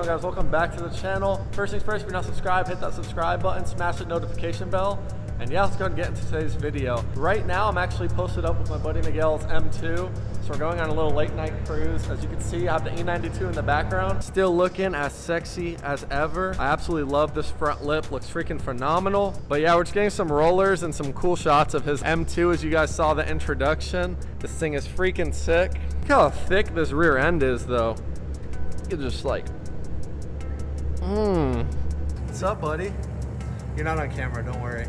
going, guys? Welcome back to the channel. First things first, if you're not subscribed, hit that subscribe button, smash the notification bell. And yeah, let's go and get into today's video. Right now, I'm actually posted up with my buddy Miguels M2. So we're going on a little late night cruise. As you can see, I have the E92 in the background. Still looking as sexy as ever. I absolutely love this front lip. Looks freaking phenomenal. But yeah, we're just getting some rollers and some cool shots of his M2 as you guys saw the introduction. This thing is freaking sick. Look how thick this rear end is though. You can just like, What's up, buddy? You're not on camera, don't worry.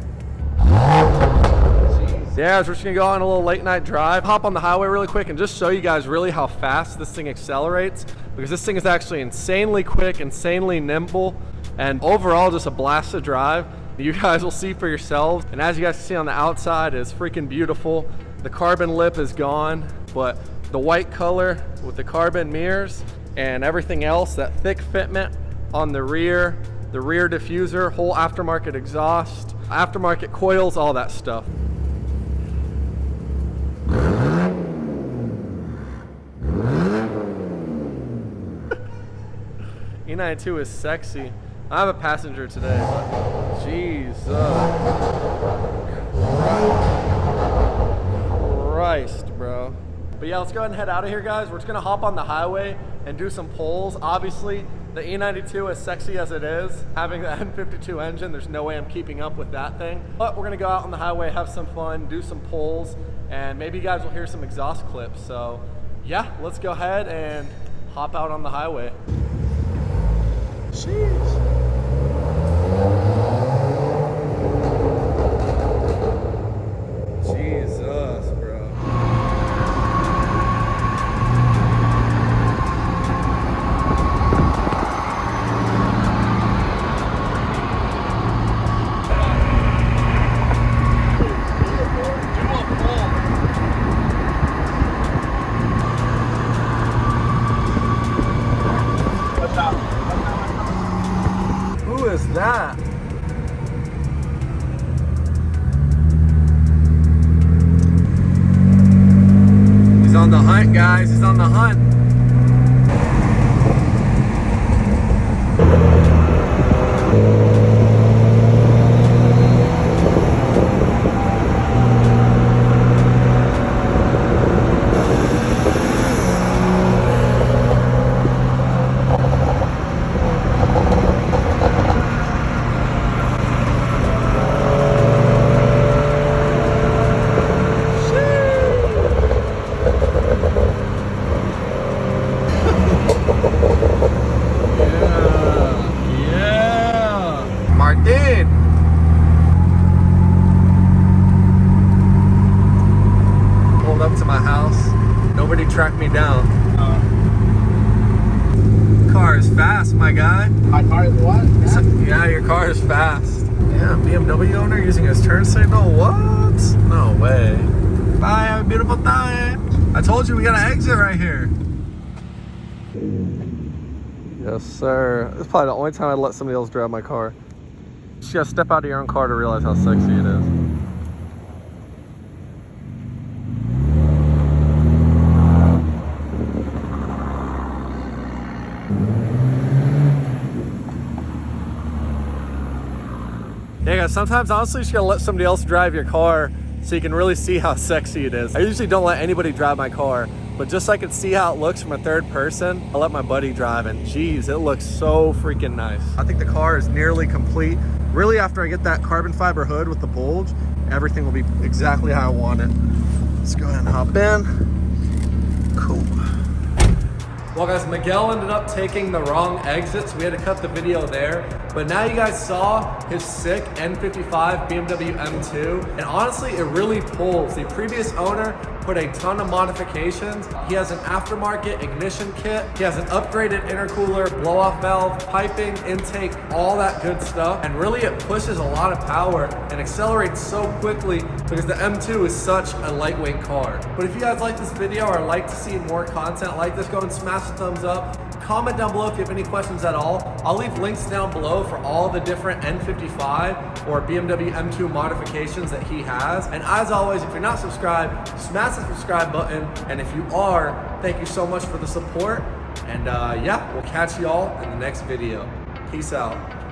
Yeah, so we're just gonna go on a little late night drive, hop on the highway really quick and just show you guys really how fast this thing accelerates, because this thing is actually insanely quick, insanely nimble, and overall just a blast to drive. You guys will see for yourselves. And as you guys can see on the outside, it's freaking beautiful. The carbon lip is gone, but the white color with the carbon mirrors and everything else, that thick fitment on the rear diffuser, whole aftermarket exhaust, aftermarket coils, all that stuff. E92 is sexy. I have a passenger today, but Jesus Christ, bro. But yeah, let's go ahead and head out of here, guys. We're just gonna hop on the highway and do some pulls. Obviously, the E92, as sexy as it is, having the N52 engine, there's no way I'm keeping up with that thing. But we're gonna go out on the highway, have some fun, do some pulls, and maybe you guys will hear some exhaust clips. So yeah, let's go ahead and hop out on the highway. Jeez. Jesus, bro. Who is that? He's on the hunt, guys. He's on the hunt. Pulled up to my house. Nobody tracked me down. Car is fast, my guy. My car is what? Yeah, your car is fast. Yeah, BMW owner using his turn signal. What? No way. Bye, have a beautiful time. I told you we got an exit right here. Yes, sir. This is probably the only time I'd let somebody else drive my car. You just gotta step out of your own car to realize how sexy it is. Yeah, guys, sometimes honestly you just gotta let somebody else drive your car so you can really see how sexy it is. I usually don't let anybody drive my car, but just so I can see how it looks from a third person, I let my buddy drive, and geez, it looks so freaking nice. I think the car is nearly complete. Really, after I get that carbon fiber hood with the bulge, everything will be exactly how I want it. Let's go ahead and hop in. Cool. Well, guys, Miguel ended up taking the wrong exit, so we had to cut the video there. But now you guys saw his sick N55 BMW M2, and honestly, it really pulls. The previous owner put a ton of modifications. He has an aftermarket ignition kit. He has an upgraded intercooler, blow-off valve, piping, intake, all that good stuff. And really, it pushes a lot of power and accelerates so quickly because the M2 is such a lightweight car. But if you guys like this video or like to see more content like this, go and smash the thumbs up. Comment down below if you have any questions at all. I'll leave links down below for all the different N55 or BMW M2 modifications that he has. And as always, if you're not subscribed, smash the subscribe button. And if you are, thank you so much for the support. And yeah, we'll catch y'all in the next video. Peace out.